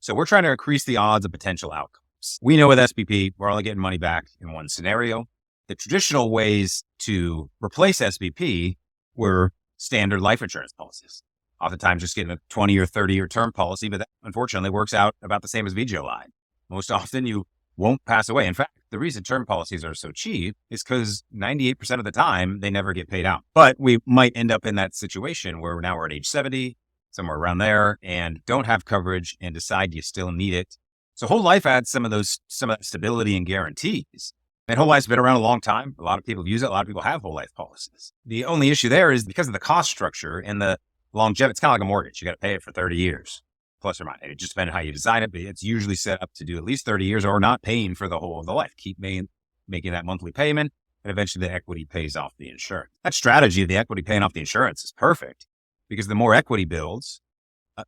So we're trying to increase the odds of potential outcomes. We know with SBP, we're only getting money back in one scenario. The traditional ways to replace SBP were standard life insurance policies. Oftentimes just getting a 20 or 30-year term policy, but that unfortunately works out about the same as VGLI. Most often you won't pass away. In fact, the reason term policies are so cheap is because 98% of the time they never get paid out. But we might end up in that situation where now we're at age 70, somewhere around there, and don't have coverage and decide you still need it. So whole life adds some of that stability and guarantees. And whole life's been around a long time. A lot of people use it. A lot of people have whole life policies. The only issue there is because of the cost structure and the longevity. It's kind of like a mortgage. You got to pay it for 30 years, plus or minus. It just depends on how you design it, but it's usually set up to do at least 30 years or not paying for the whole of the life. Keep making that monthly payment, and eventually the equity pays off the insurance. That strategy of the equity paying off the insurance is perfect because the more equity builds,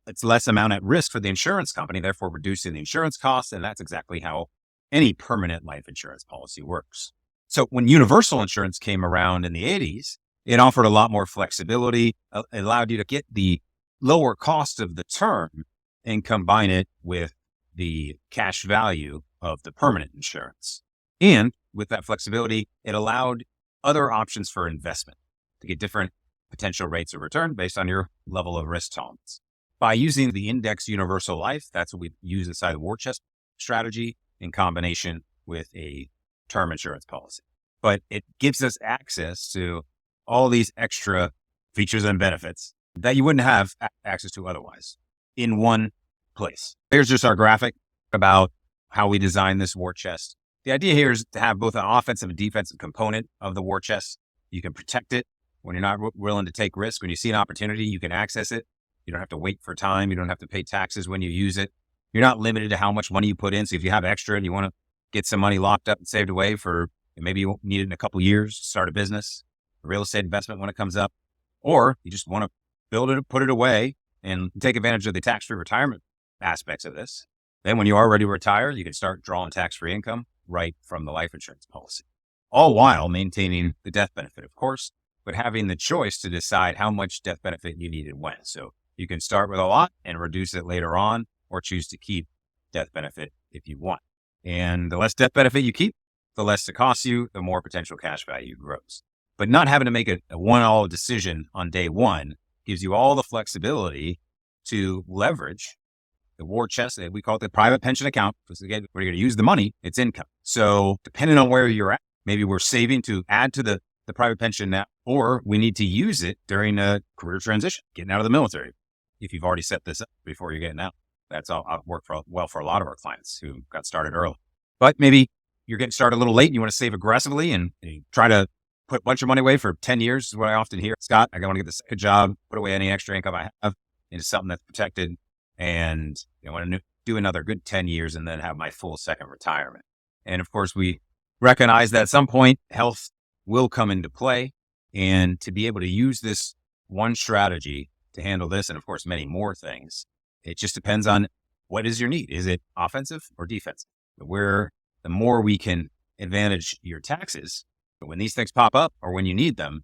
it's less amount at risk for the insurance company, therefore reducing the insurance costs. And that's exactly how any permanent life insurance policy works. So when universal insurance came around in the 80s, it offered a lot more flexibility. It allowed you to get the lower cost of the term and combine it with the cash value of the permanent insurance. And with that flexibility, it allowed other options for investment to get different potential rates of return based on your level of risk tolerance. By using the index universal life, that's what we use inside the war chest strategy in combination with a term insurance policy. But it gives us access to all these extra features and benefits that you wouldn't have access to otherwise in one place. Here's just our graphic about how we design this war chest. The idea here is to have both an offensive and defensive component of the war chest. You can protect it when you're not willing to take risk. When you see an opportunity, you can access it. You don't have to wait for time. You don't have to pay taxes when you use it. You're not limited to how much money you put in. So if you have extra and you want to get some money locked up and saved away for, maybe you won't need it in a couple of years to start a business, a real estate investment when it comes up, or you just want to build it, put it away and take advantage of the tax-free retirement aspects of this. Then when you are ready to retire, you can start drawing tax-free income right from the life insurance policy, all while maintaining the death benefit, of course, but having the choice to decide how much death benefit you need and when. So you can start with a lot and reduce it later on, or choose to keep death benefit if you want. And the less death benefit you keep, the less it costs you, the more potential cash value grows. But not having to make a one-all decision on day one gives you all the flexibility to leverage the war chest. We call it the private pension account, because again, when you're going to use the money, it's income. So depending on where you're at, maybe we're saving to add to the private pension now, or we need to use it during a career transition, getting out of the military. If you've already set this up before you're getting out, that's all worked well for a lot of our clients who got started early. But maybe you're getting started a little late and you want to save aggressively and you try to put a bunch of money away for 10 years is what I often hear. Scott, I want to get the second job, put away any extra income I have into something that's protected. And I want to do another good 10 years and then have my full second retirement. And of course, we recognize that at some point, health will come into play. And to be able to use this one strategy to handle this, and of course, many more things, it just depends on what is your need. Is it offensive or defensive? Where the more we can advantage your taxes, but when these things pop up or when you need them,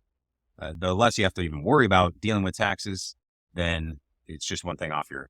the less you have to even worry about dealing with taxes, then it's just one thing off your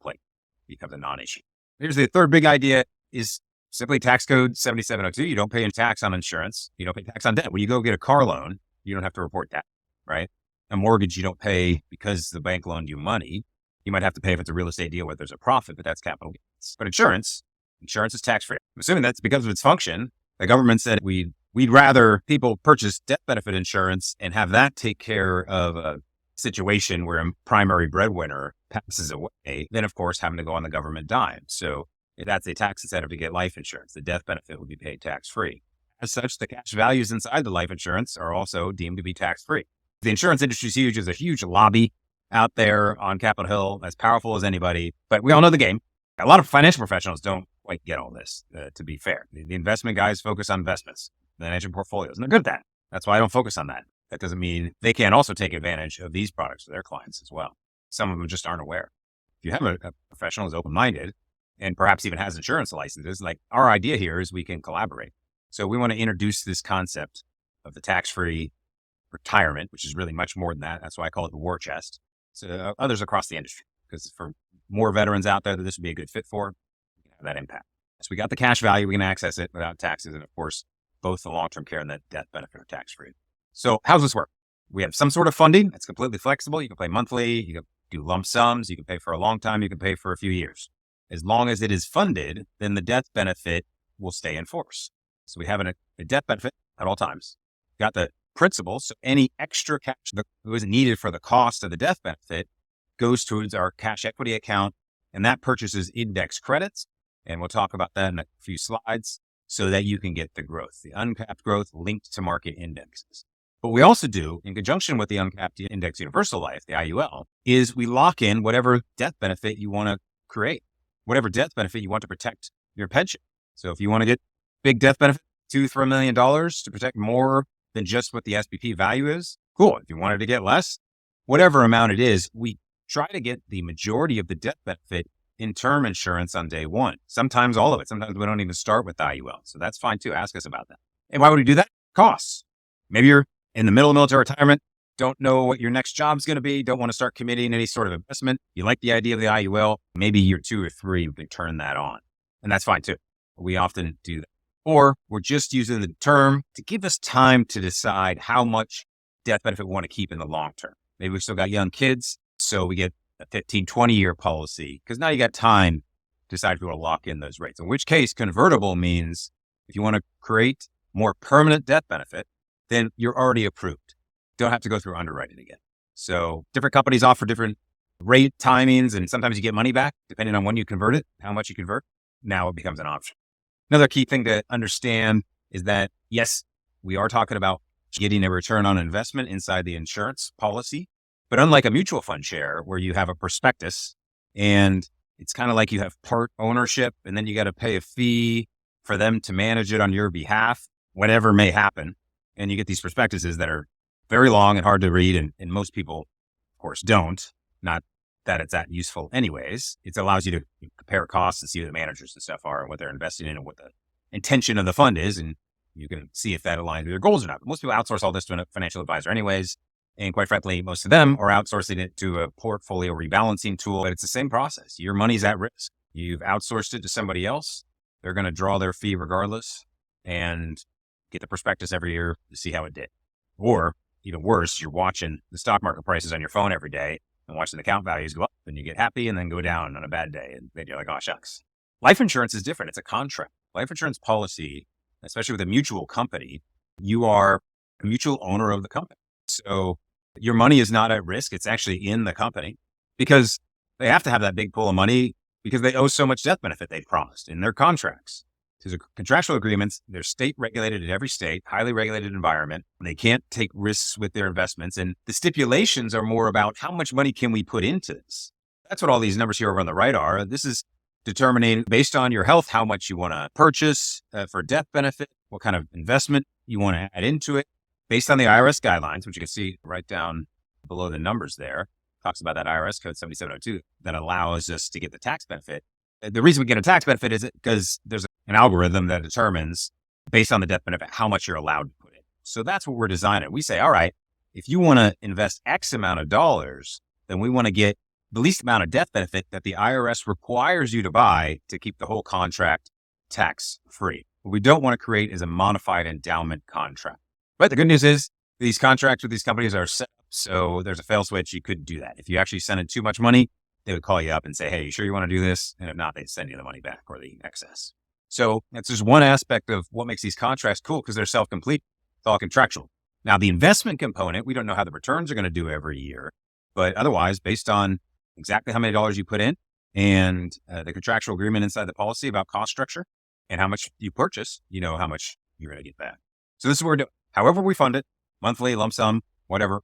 plate. It becomes a non-issue. Here's the third big idea is simply tax code 7702. You don't pay any tax on insurance. You don't pay tax on debt. When you go get a car loan, you don't have to report that, right? A mortgage, you don't pay because the bank loaned you money. You might have to pay if it's a real estate deal where there's a profit, but that's capital gains. But insurance is tax-free. I'm assuming that's because of its function. The government said we'd rather people purchase death benefit insurance and have that take care of a situation where a primary breadwinner passes away than, of course, having to go on the government dime. So if that's a tax incentive to get life insurance, the death benefit would be paid tax-free. As such, the cash values inside the life insurance are also deemed to be tax-free. The insurance industry is huge. There's a huge lobby out there on Capitol Hill, as powerful as anybody, but we all know the game. A lot of financial professionals don't quite get all this, to be fair. The investment guys focus on investments, managing portfolios, and they're good at that. That's why I don't focus on that. That doesn't mean they can't also take advantage of these products for their clients as well. Some of them just aren't aware. If you have a professional who's open-minded and perhaps even has insurance licenses, like our idea here is we can collaborate. So we want to introduce this concept of the tax-free retirement, which is really much more than that. That's why I call it the war chest. So others across the industry, because for more veterans out there that this would be a good fit for, we can have that impact. So we got the cash value, we can access it without taxes. And of course, both the long-term care and the death benefit are tax-free. So how does this work? We have some sort of funding that's completely flexible. You can pay monthly, you can do lump sums, you can pay for a long time, you can pay for a few years. As long as it is funded, then the death benefit will stay in force. So we have a death benefit at all times. Got the principal, so any extra cash that was needed for the cost of the death benefit goes towards our cash equity account, and that purchases index credits. And we'll talk about that in a few slides so that you can get the growth, the uncapped growth linked to market indexes. What we also do in conjunction with the uncapped index universal life, the IUL, is we lock in whatever death benefit you want to create, whatever death benefit you want to protect your pension. So if you want to get big death benefit, $2-3 million to protect more than just what the SBP value is, cool. If you wanted to get less, whatever amount it is, we try to get the majority of the death benefit in term insurance on day one. Sometimes all of it. Sometimes we don't even start with the IUL. So that's fine too. Ask us about that. And why would we do that? Costs. Maybe you're in the middle of military retirement, don't know what your next job is going to be, don't want to start committing any sort of investment. You like the idea of the IUL, maybe year 2 or 3, we can turn that on. And that's fine too. We often do that. Or we're just using the term to give us time to decide how much death benefit we want to keep in the long term. Maybe we've still got young kids, so we get a 15, 20-year policy, because now you got time to decide if you want to lock in those rates. In which case, convertible means if you want to create more permanent death benefit, then you're already approved. Don't have to go through underwriting again. So different companies offer different rate timings, and sometimes you get money back depending on when you convert it, how much you convert. Now it becomes an option. Another key thing to understand is that, yes, we are talking about getting a return on investment inside the insurance policy, but unlike a mutual fund share where you have a prospectus and it's kind of like you have part ownership and then you got to pay a fee for them to manage it on your behalf, whatever may happen. And you get these prospectuses that are very long and hard to read. And most people, of course, don't. Not that it's that useful anyways. It allows you to compare costs and see who the managers and stuff are and what they're investing in and what the intention of the fund is. And you can see if that aligns with your goals or not. But most people outsource all this to a financial advisor anyways. And quite frankly, most of them are outsourcing it to a portfolio rebalancing tool. But it's the same process. Your money's at risk. You've outsourced it to somebody else. They're going to draw their fee regardless and get the prospectus every year to see how it did. Or even worse, you're watching the stock market prices on your phone every day and watching the account values go up and you get happy and then go down on a bad day. And then you're like, oh, shucks. Life insurance is different. It's a contract. Life insurance policy, especially with a mutual company, you are a mutual owner of the company. So your money is not at risk. It's actually in the company because they have to have that big pool of money because they owe so much death benefit they promised in their contracts. These are contractual agreements. They're state regulated in every state, highly regulated environment. They can't take risks with their investments. And the stipulations are more about how much money can we put into this? That's what all these numbers here over on the right are. This is determining based on your health, how much you want to purchase for death benefit, what kind of investment you want to add into it based on the IRS guidelines, which you can see right down below the numbers there. Talks about that IRS code 7702 that allows us to get the tax benefit. The reason we get a tax benefit is because there's an algorithm that determines based on the death benefit, how much you're allowed to put in. So that's what we're designing. We say, all right, if you want to invest X amount of dollars, then we want to get the least amount of death benefit that the IRS requires you to buy to keep the whole contract tax free. What we don't want to create is a modified endowment contract. But the good news is these contracts with these companies are set up. So there's a fail switch. You could do that. If you actually send in too much money, they would call you up and say, hey, you sure you want to do this? And if not, they'd send you the money back or the excess. So that's just one aspect of what makes these contracts cool because they're self-complete. It's all contractual. Now, the investment component, we don't know how the returns are going to do every year, but otherwise, based on exactly how many dollars you put in and the contractual agreement inside the policy about cost structure and how much you purchase, you know how much you're going to get back. So this is what we're doing. However we fund it, monthly, lump sum, whatever,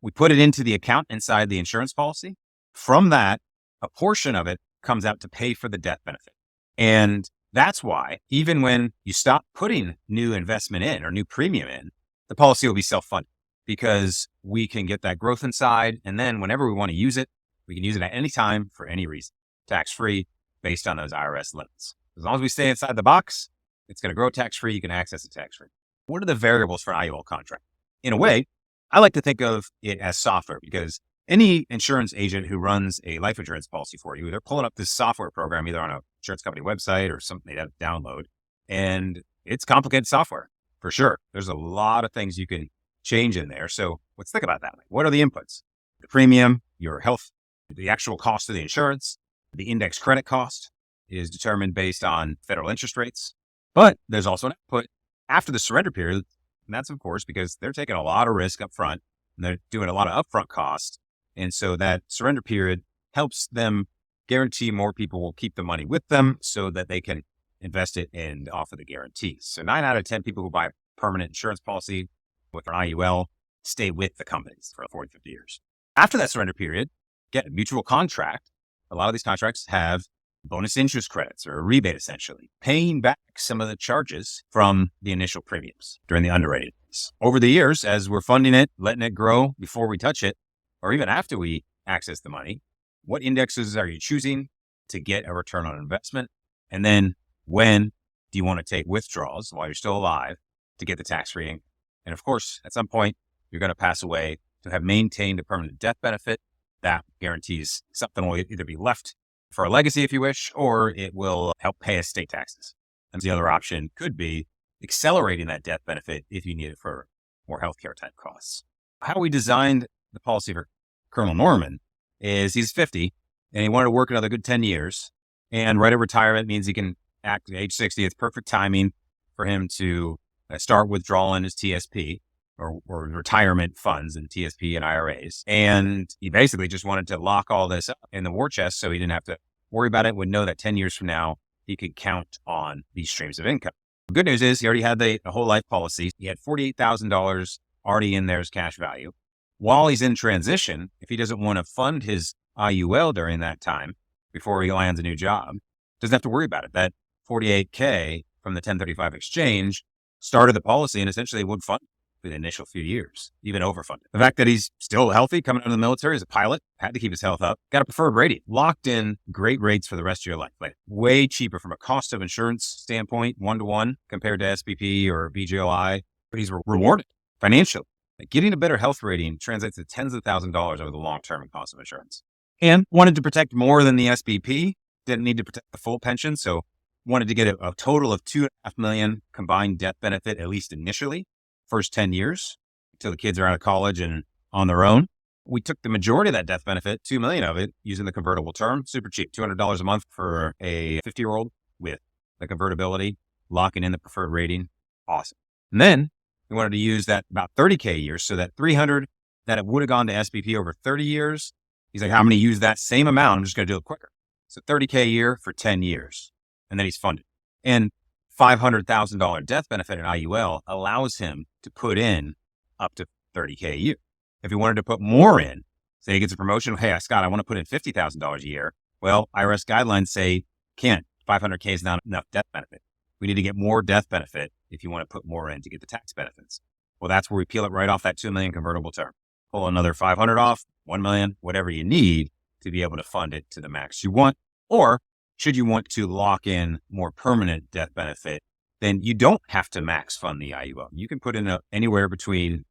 we put it into the account inside the insurance policy. From that, a portion of it comes out to pay for the death benefit. And that's why even when you stop putting new investment in or new premium in, the policy will be self-funded because we can get that growth inside. And then whenever we want to use it, we can use it at any time for any reason, tax-free based on those IRS limits. As long as we stay inside the box, it's going to grow tax-free. You can access it tax-free. What are the variables for an IUL contract? In a way, I like to think of it as software because Any insurance agent who runs a life insurance policy for you, they're pulling up this software program either on a insurance company website or something they have to download. And it's complicated software for sure. There's a lot of things you can change in there. So let's think about that. What are the inputs? The premium, your health, the actual cost of the insurance, the index credit cost is determined based on federal interest rates. But there's also an output after the surrender period. And that's, of course, because they're taking a lot of risk up front and they're doing a lot of upfront costs. And so that surrender period helps them guarantee more people will keep the money with them so that they can invest it and offer the guarantees. So 9 out of 10 people who buy a permanent insurance policy with an IUL stay with the companies for 40, 50 years. After that surrender period, get a mutual contract. A lot of these contracts have bonus interest credits or a rebate, essentially, paying back some of the charges from the initial premiums during the underwriting phase. Over the years, as we're funding it, letting it grow before we touch it, or even after we access the money, what indexes are you choosing to get a return on investment? And then when do you want to take withdrawals while you're still alive to get the tax-free income? And of course, at some point, you're going to pass away to have maintained a permanent death benefit. That guarantees something will either be left for a legacy if you wish, or it will help pay estate taxes. And the other option could be accelerating that death benefit if you need it for more healthcare type costs. How we designed the policy for Colonel Norman is he's 50 and he wanted to work another good 10 years. And right at retirement means he can act at age 60. It's perfect timing for him to start withdrawing his TSP or retirement funds and TSP and IRAs. And he basically just wanted to lock all this up in the war chest so he didn't have to worry about it, would know that 10 years from now, he could count on these streams of income. The good news is he already had the whole life policy. He had $48,000 already in there as cash value. While he's in transition, if he doesn't want to fund his IUL during that time before he lands a new job, doesn't have to worry about it. That $48K from the 1035 exchange started the policy and essentially would fund for the initial few years, even overfunded. The fact that he's still healthy, coming out of the military as a pilot, had to keep his health up, got a preferred rating, locked in great rates for the rest of your life. Like way cheaper from a cost of insurance standpoint, 1-to-1 compared to SBP or BGLI. But he's rewarded financially. Like getting a better health rating translates to tens of thousands of dollars over the long term in cost of insurance. And wanted to protect more than the SBP, didn't need to protect the full pension. So wanted to get a total of $2.5 million combined death benefit, at least initially, first 10 years until the kids are out of college and on their own. We took the majority of that death benefit, $2 million of it, using the convertible term, super cheap, $200 a month for a 50-year-old with the convertibility, locking in the preferred rating. Awesome. And then we wanted to use that about $30K a year. So that $300 that it would have gone to SBP over 30 years. He's like, I'm going to use that same amount. I'm just going to do it quicker. So $30K a year for 10 years. And then he's funded. And $500,000 death benefit in IUL allows him to put in up to $30K a year. If he wanted to put more in, say he gets a promotion, hey, Scott, I want to put in $50,000 a year. Well, IRS guidelines say can't. $500K is not enough death benefit. We need to get more death benefit if you want to put more in to get the tax benefits. Well, that's where we peel it right off that $2 million convertible term. Pull another $500 off, $1 million, whatever you need to be able to fund it to the max you want. Or should you want to lock in more permanent death benefit, then you don't have to max fund the IUL. You can put in anywhere between,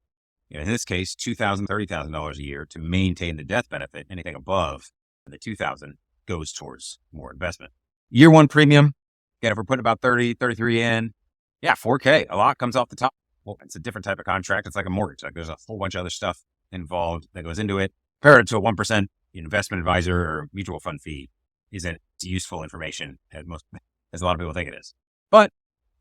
in this case, $2,000, $30,000 a year to maintain the death benefit. Anything above the $2,000 goes towards more investment. Year one premium, again, if we're putting about 30, 33 in, yeah, $4K, a lot comes off the top. Well, it's a different type of contract. It's like a mortgage. Like there's a whole bunch of other stuff involved that goes into it. Compare it to a 1% investment advisor or mutual fund fee isn't useful information as a lot of people think it is. But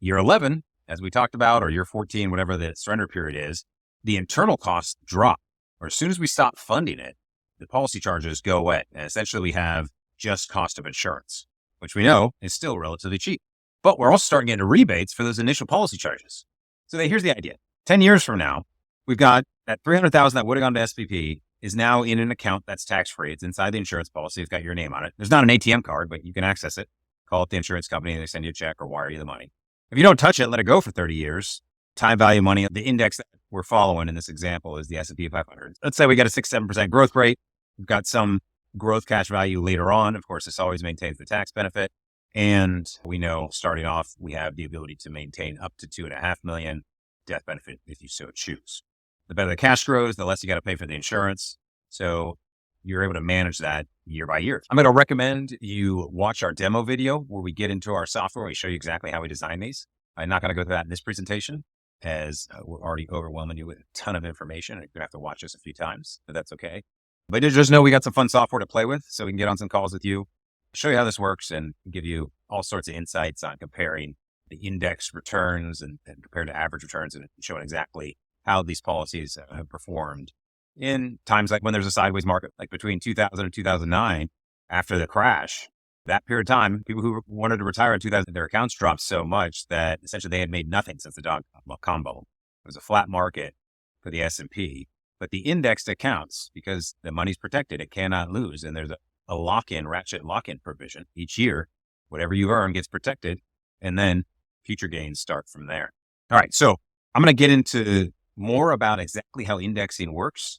year 11, as we talked about, or year 14, whatever the surrender period is, the internal costs drop. Or as soon as we stop funding it, the policy charges go away. And essentially we have just cost of insurance, which we know is still relatively cheap. But we're also starting getting rebates for those initial policy charges. So here's the idea. 10 years from now, we've got that $300,000 that would have gone to SBP is now in an account that's tax-free. It's inside the insurance policy. It's got your name on it. There's not an ATM card, but you can access it. Call it the insurance company and they send you a check or wire you the money. If you don't touch it, let it go for 30 years, time value money, the index that we're following in this example is the S&P 500. Let's say we got a 6-7% growth rate. We've got some growth cash value later on. Of course, this always maintains the tax benefit. And we know starting off, we have the ability to maintain up to $2.5 million death benefit if you so choose. The better the cash grows, the less you got to pay for the insurance. So you're able to manage that year by year. I'm going to recommend you watch our demo video where we get into our software. We show you exactly how we design these. I'm not going to go through that in this presentation as we're already overwhelming you with a ton of information. You're going to have to watch this a few times, but that's okay. But just know we got some fun software to play with so we can get on some calls with you, show you how this works, and give you all sorts of insights on comparing the index returns and compared to average returns, and showing exactly how these policies have performed in times like when there's a sideways market, like between 2000 and 2009, after the crash. That period of time, people who wanted to retire in 2000, their accounts dropped so much that essentially they had made nothing since the dot-com bubble. It was a flat market for the S&P, but the indexed accounts, because the money's protected, it cannot lose. And there's a lock-in, ratchet lock-in provision. Each year, whatever you earn gets protected, and then future gains start from there. All right, so I'm going to get into more about exactly how indexing works